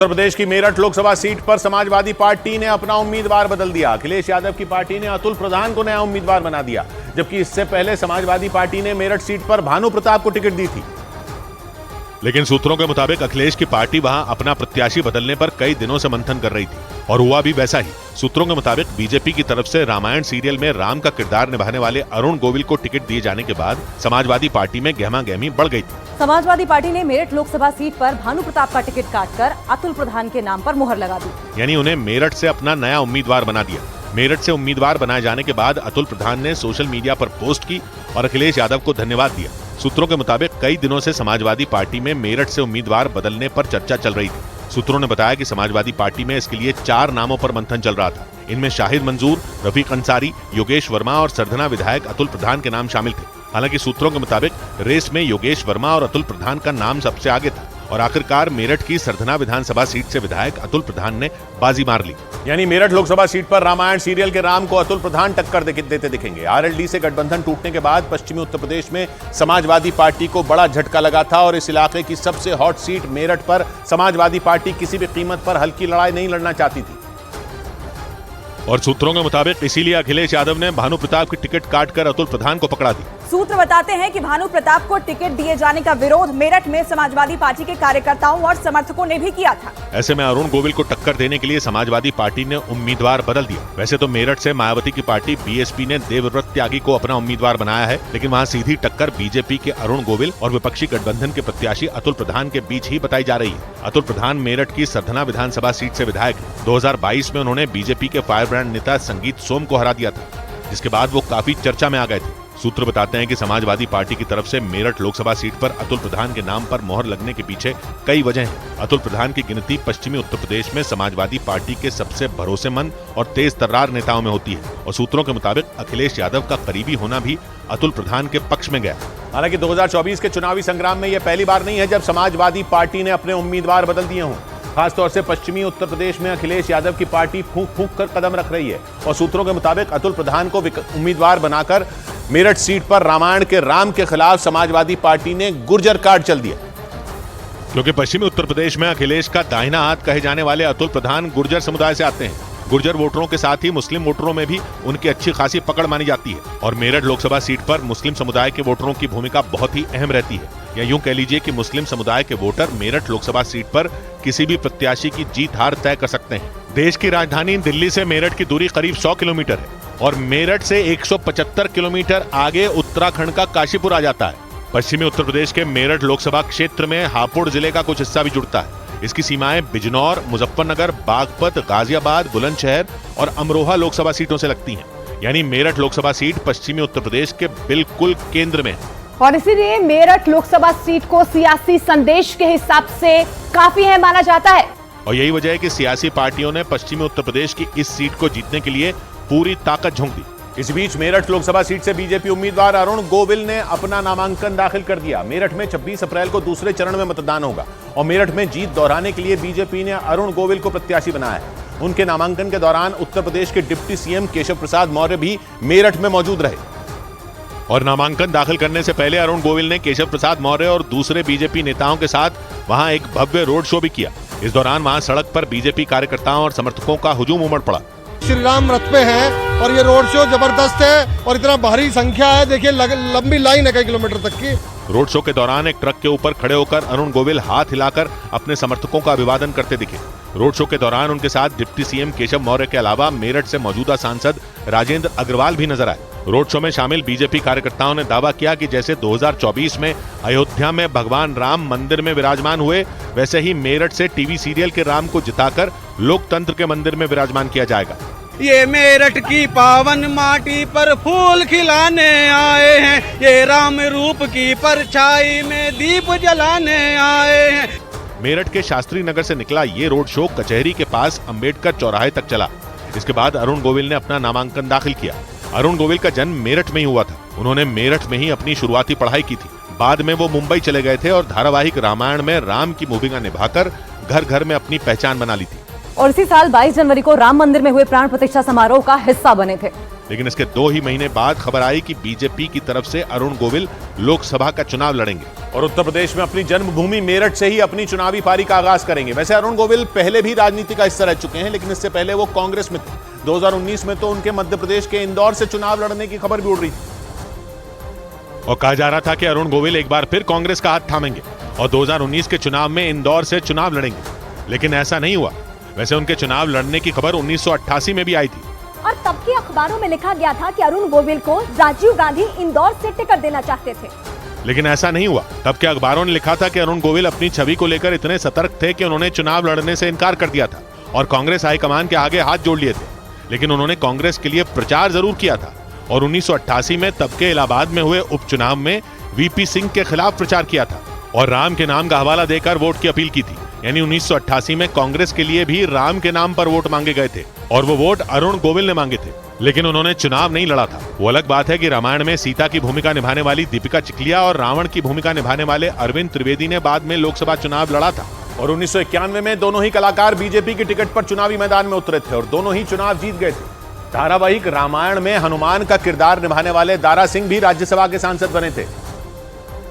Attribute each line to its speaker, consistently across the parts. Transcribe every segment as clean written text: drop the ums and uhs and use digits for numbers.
Speaker 1: उत्तर प्रदेश की मेरठ लोकसभा सीट पर समाजवादी पार्टी ने अपना उम्मीदवार बदल दिया। अखिलेश यादव की पार्टी ने अतुल प्रधान को नया उम्मीदवार बना दिया, जबकि इससे पहले समाजवादी पार्टी ने मेरठ सीट पर भानु प्रताप को टिकट दी थी।
Speaker 2: लेकिन सूत्रों के मुताबिक अखिलेश की पार्टी वहां अपना प्रत्याशी बदलने पर कई दिनों से मंथन कर रही थी और हुआ भी वैसा ही। सूत्रों के मुताबिक बीजेपी की तरफ से रामायण सीरियल में राम का किरदार निभाने वाले अरुण गोविल को टिकट दिए जाने के बाद समाजवादी पार्टी में गहमागहमी बढ़ गई थी।
Speaker 3: समाजवादी पार्टी ने मेरठ लोकसभा सीट पर भानु प्रताप का टिकट काटकर अतुल प्रधान के नाम पर मुहर लगा दी,
Speaker 2: यानी उन्हें मेरठ से अपना नया उम्मीदवार बना दिया। मेरठ से उम्मीदवार बनाए जाने के बाद अतुल प्रधान ने सोशल मीडिया पर पोस्ट की और अखिलेश यादव को धन्यवाद दिया। सूत्रों के मुताबिक कई दिनों से समाजवादी पार्टी में मेरठ से उम्मीदवार बदलने पर चर्चा चल रही थी। सूत्रों ने बताया कि समाजवादी पार्टी में इसके लिए 4 नामों पर मंथन चल रहा था। इनमें शाहिद मंजूर, रफीक अंसारी, योगेश वर्मा और सरधना विधायक अतुल प्रधान के नाम शामिल थे। हालांकि सूत्रों के मुताबिक रेस में योगेश वर्मा और अतुल प्रधान का नाम सबसे आगे था और आखिरकार मेरठ की सरधना विधानसभा सीट से विधायक अतुल प्रधान ने बाजी मार ली।
Speaker 1: यानी मेरठ लोकसभा सीट पर रामायण सीरियल के राम को अतुल प्रधान टक्कर देते दिखेंगे। आरएलडी से गठबंधन टूटने के बाद पश्चिमी उत्तर प्रदेश में समाजवादी पार्टी को बड़ा झटका लगा था और इस इलाके की सबसे हॉट सीट मेरठ पर समाजवादी पार्टी किसी भी कीमत पर हल्की लड़ाई नहीं लड़ना चाहती थी।
Speaker 2: और सूत्रों के मुताबिक इसीलिए अखिलेश यादव ने भानु प्रताप की टिकट काटकर अतुल प्रधान को पकड़ा दी।
Speaker 3: सूत्र बताते हैं कि भानु प्रताप को टिकट दिए जाने का विरोध मेरठ में समाजवादी पार्टी के कार्यकर्ताओं और समर्थकों ने भी किया था।
Speaker 2: ऐसे में अरुण गोविल को टक्कर देने के लिए समाजवादी पार्टी ने उम्मीदवार बदल दिया। वैसे तो मेरठ से मायावती की पार्टी बीएसपी ने देवव्रत त्यागी को अपना उम्मीदवार बनाया है, लेकिन वहां सीधी टक्कर बीजेपी के अरुण गोविल और विपक्षी गठबंधन के प्रत्याशी अतुल प्रधान के बीच ही बताई जा रही है। अतुल प्रधान मेरठ की सरधना विधानसभा सीट से विधायक है। 2022 में उन्होंने बीजेपी के फायर ब्रांड नेता संगीत सोम को हरा दिया था, जिसके बाद वो काफी चर्चा में आ गए थे। सूत्र बताते हैं कि समाजवादी पार्टी की तरफ से मेरठ लोकसभा सीट पर अतुल प्रधान के नाम पर मोहर लगने के पीछे कई वजह हैं। अतुल प्रधान की गिनती पश्चिमी उत्तर प्रदेश में समाजवादी पार्टी के सबसे भरोसेमंद और तेज तर्रार नेताओं में होती है और सूत्रों के मुताबिक अखिलेश यादव का करीबी होना भी अतुल प्रधान के पक्ष में गया।
Speaker 1: हालांकि 2024 के चुनावी संग्राम में यह पहली बार नहीं है जब समाजवादी पार्टी ने अपने उम्मीदवार बदल दिए हों। खासतौर से पश्चिमी उत्तर प्रदेश में अखिलेश यादव की पार्टी फूंक फूंक कर कदम रख रही है और सूत्रों के मुताबिक अतुल प्रधान को उम्मीदवार बनाकर मेरठ सीट पर रामायण के राम के खिलाफ समाजवादी पार्टी ने गुर्जर कार्ड चल दिया।
Speaker 2: क्योंकि पश्चिमी उत्तर प्रदेश में अखिलेश का दाहिना हाथ कहे जाने वाले अतुल प्रधान गुर्जर समुदाय से आते हैं। गुर्जर वोटरों के साथ ही मुस्लिम वोटरों में भी उनकी अच्छी खासी पकड़ मानी जाती है और मेरठ लोकसभा सीट पर मुस्लिम समुदाय के वोटरों की भूमिका बहुत ही अहम रहती है। या यूं कह लीजिए कि मुस्लिम समुदाय के वोटर मेरठ लोकसभा सीट पर किसी भी प्रत्याशी की जीत हार तय कर सकते हैं। देश की राजधानी दिल्ली से मेरठ की दूरी करीब 100 किलोमीटर है और मेरठ से 175 किलोमीटर आगे उत्तराखंड का काशीपुर आ जाता है। पश्चिमी उत्तर प्रदेश के मेरठ लोकसभा क्षेत्र में हापुड़ जिले का कुछ हिस्सा भी जुड़ता है। इसकी सीमाएं बिजनौर, मुजफ्फरनगर, बागपत, गाजियाबाद, बुलंदशहर और अमरोहा लोकसभा सीटों से लगती हैं। यानी मेरठ लोकसभा सीट पश्चिमी उत्तर प्रदेश के बिल्कुल केंद्र में है
Speaker 3: और इसीलिए मेरठ लोकसभा सीट को सियासी संदेश के हिसाब से काफी अहम माना जाता है।
Speaker 2: और यही वजह है कि सियासी पार्टियों ने पश्चिमी उत्तर प्रदेश की इस सीट को जीतने के लिए पूरी ताकत झोंक दी।
Speaker 1: इस बीच मेरठ लोकसभा सीट से बीजेपी उम्मीदवार अरुण गोविल ने अपना नामांकन दाखिल कर दिया। मेरठ में 26 अप्रैल को दूसरे चरण में मतदान होगा और मेरठ में जीत दोहराने के लिए बीजेपी ने अरुण गोविल को प्रत्याशी बनाया है। उनके नामांकन के दौरान उत्तर प्रदेश के डिप्टी सीएम केशव प्रसाद मौर्य भी मेरठ में मौजूद रहे
Speaker 2: और नामांकन दाखिल करने से पहले अरुण गोविल ने केशव प्रसाद मौर्य और दूसरे बीजेपी नेताओं के साथ वहां एक भव्य रोड शो भी किया। इस दौरान वहां सड़क पर बीजेपी कार्यकर्ताओं और समर्थकों का हुजूम उमड़ पड़ा।
Speaker 4: श्री राम रथ पे हैं और ये रोड शो जबरदस्त है और इतना भारी संख्या है, देखिए लंबी लाइन है कई किलोमीटर तक की।
Speaker 2: रोड शो के दौरान एक ट्रक के ऊपर खड़े होकर अरुण गोविल हाथ हिलाकर अपने समर्थकों का अभिवादन करते दिखे। रोड शो के दौरान उनके साथ डिप्टी सीएम केशव मौर्य के अलावा मेरठ से मौजूदा सांसद राजेंद्र अग्रवाल भी नजर आए। रोड शो में शामिल बीजेपी कार्यकर्ताओं ने दावा किया कि जैसे 2024 में अयोध्या में भगवान राम मंदिर में विराजमान हुए, वैसे ही मेरठ से टीवी सीरियल के राम को जिताकर लोकतंत्र के मंदिर में विराजमान किया जाएगा।
Speaker 5: ये मेरठ की पावन माटी पर फूल खिलाने आए हैं, ये राम रूप की परछाई में दीप जलाने आए हैं।
Speaker 2: मेरठ के शास्त्री नगर से निकला ये रोड शो कचहरी के पास अंबेडकर चौराहे तक चला। इसके बाद अरुण गोविल ने अपना नामांकन दाखिल किया। अरुण गोविल का जन्म मेरठ में ही हुआ था। उन्होंने मेरठ में ही अपनी शुरुआती पढ़ाई की थी। बाद में वो मुंबई चले गए थे और धारावाहिक रामायण में राम की भूमिका निभाकर घर घर में अपनी पहचान बना ली थी।
Speaker 6: और इसी साल 22 जनवरी को राम मंदिर में हुए प्राण प्रतिष्ठा समारोह का हिस्सा बने थे।
Speaker 2: लेकिन इसके 2 ही महीने बाद खबर आई कि बीजेपी की तरफ से अरुण गोविल लोकसभा का चुनाव लड़ेंगे
Speaker 1: और उत्तर प्रदेश में अपनी जन्मभूमि मेरठ से ही अपनी चुनावी पारी का आगाज करेंगे। वैसे अरुण गोविल पहले भी राजनीति का हिस्सा रह चुके हैं, लेकिन इससे पहले वो कांग्रेस में थे। 2019 में तो उनके मध्य प्रदेश के इंदौर से चुनाव लड़ने की खबर भी उड़ रही थी
Speaker 2: और कहा जा रहा था कि अरुण गोविल एक बार फिर कांग्रेस का हाथ थामेंगे और 2019 के चुनाव में इंदौर से चुनाव लड़ेंगे, लेकिन ऐसा नहीं हुआ। वैसे उनके चुनाव लड़ने की खबर 1988 में भी आई थी
Speaker 7: और तब के अखबारों में लिखा गया था कि अरुण गोविल को राजीव गांधी इंदौर से टिकट देना चाहते थे,
Speaker 2: लेकिन ऐसा नहीं हुआ। तब के अखबारों ने लिखा था कि अरुण गोविल अपनी छवि को लेकर इतने सतर्क थे कि उन्होंने चुनाव लड़ने से इनकार कर दिया था और कांग्रेस हाईकमान के आगे हाथ जोड़ लिए थे, लेकिन उन्होंने कांग्रेस के लिए प्रचार जरूर किया था और 1988 में तब के इलाहाबाद में हुए उपचुनाव में वीपी सिंह के खिलाफ प्रचार किया था और राम के नाम का हवाला देकर वोट की अपील की थी। यानी 1988 में कांग्रेस के लिए भी राम के नाम पर वोट मांगे गए थे और वो वोट अरुण गोविल ने मांगे थे, लेकिन उन्होंने चुनाव नहीं लड़ा था। वो अलग बात है कि रामायण में सीता की भूमिका निभाने वाली दीपिका चिखलिया और रावण की भूमिका निभाने वाले अरविंद त्रिवेदी ने बाद में लोकसभा चुनाव लड़ा था
Speaker 1: और 1991 में दोनों ही कलाकार बीजेपी की टिकट पर चुनावी मैदान में उतरे थे और दोनों ही चुनाव जीत गए थे। धारावाहिक रामायण में हनुमान का किरदार निभाने वाले दारा सिंह भी राज्यसभा के सांसद बने थे,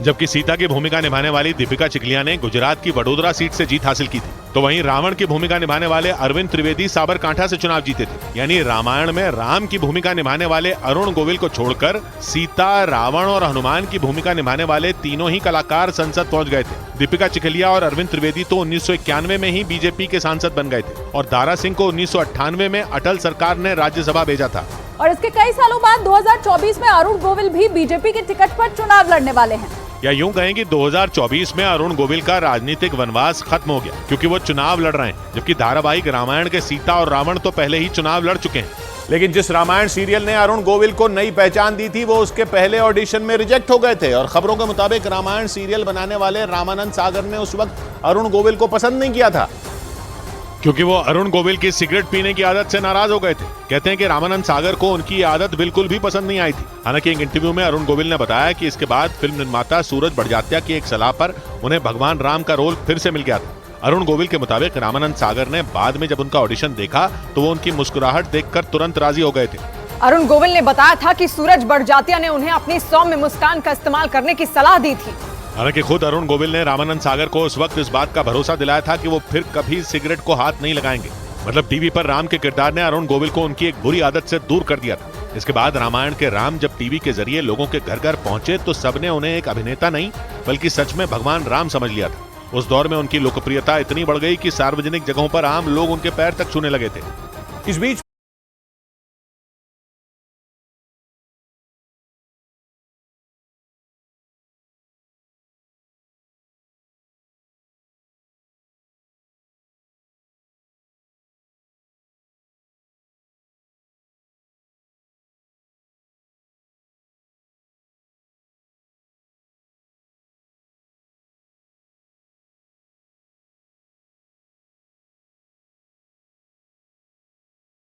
Speaker 2: जबकि सीता की भूमिका निभाने वाली दीपिका चिखलिया ने गुजरात की वडोदरा सीट से जीत हासिल की थी। तो वहीं रावण की भूमिका निभाने वाले अरविंद त्रिवेदी साबरकांठा से चुनाव जीते थे। यानी रामायण में राम की भूमिका निभाने वाले अरुण गोविल को छोड़कर सीता, रावण और हनुमान की भूमिका निभाने वाले तीनों ही कलाकार संसद पहुंच गए थे। दीपिका चिखलिया और अरविंद त्रिवेदी तो 1991 में ही बीजेपी के सांसद बन गए थे और दारा सिंह को 1998 में अटल सरकार ने राज्यसभा भेजा था।
Speaker 3: और इसके कई सालों बाद 2024 में अरुण गोविल भी बीजेपी के टिकट पर चुनाव लड़ने वाले हैं।
Speaker 2: या यूं कहें कि 2024 में अरुण गोविल का राजनीतिक वनवास खत्म हो गया, क्योंकि वो चुनाव लड़ रहे हैं, जबकि धारावाहिक रामायण के सीता और रावण तो पहले ही चुनाव लड़ चुके हैं।
Speaker 1: लेकिन जिस रामायण सीरियल ने अरुण गोविल को नई पहचान दी थी, वो उसके पहले ऑडिशन में रिजेक्ट हो गए थे और खबरों के मुताबिक रामायण सीरियल बनाने वाले रामानंद सागर ने उस वक्त अरुण गोविल को पसंद नहीं किया था,
Speaker 2: क्योंकि वो अरुण गोविल की सिगरेट पीने की आदत से नाराज हो गए थे। कहते हैं कि रामानंद सागर को उनकी आदत बिल्कुल भी पसंद नहीं आई थी। हालांकि एक इंटरव्यू में अरुण गोविल ने बताया कि इसके बाद फिल्म निर्माता सूरज बड़जात्या की एक सलाह पर उन्हें भगवान राम का रोल फिर से मिल गया था। अरुण गोविल के मुताबिक रामानंद सागर ने बाद में जब उनका ऑडिशन देखा तो वो उनकी मुस्कुराहट देखकर तुरंत राजी हो गए थे।
Speaker 3: अरुण गोविल ने बताया था कि सूरज बड़जात्या ने उन्हें अपनी सौम्य मुस्कान का इस्तेमाल करने की सलाह दी थी।
Speaker 2: हालांकि खुद अरुण गोविल ने रामानंद सागर को उस वक्त इस बात का भरोसा दिलाया था कि वो फिर कभी सिगरेट को हाथ नहीं लगाएंगे। मतलब टीवी पर राम के किरदार ने अरुण गोविल को उनकी एक बुरी आदत से दूर कर दिया था। इसके बाद रामायण के राम जब टीवी के जरिए लोगों के घर घर पहुंचे तो सबने उन्हें एक अभिनेता नहीं बल्कि सच में भगवान राम समझ लिया था। उस दौर में उनकी लोकप्रियता इतनी बढ़ गई कि सार्वजनिक जगहों पर आम लोग उनके पैर तक छूने लगे थे।
Speaker 1: इस बीच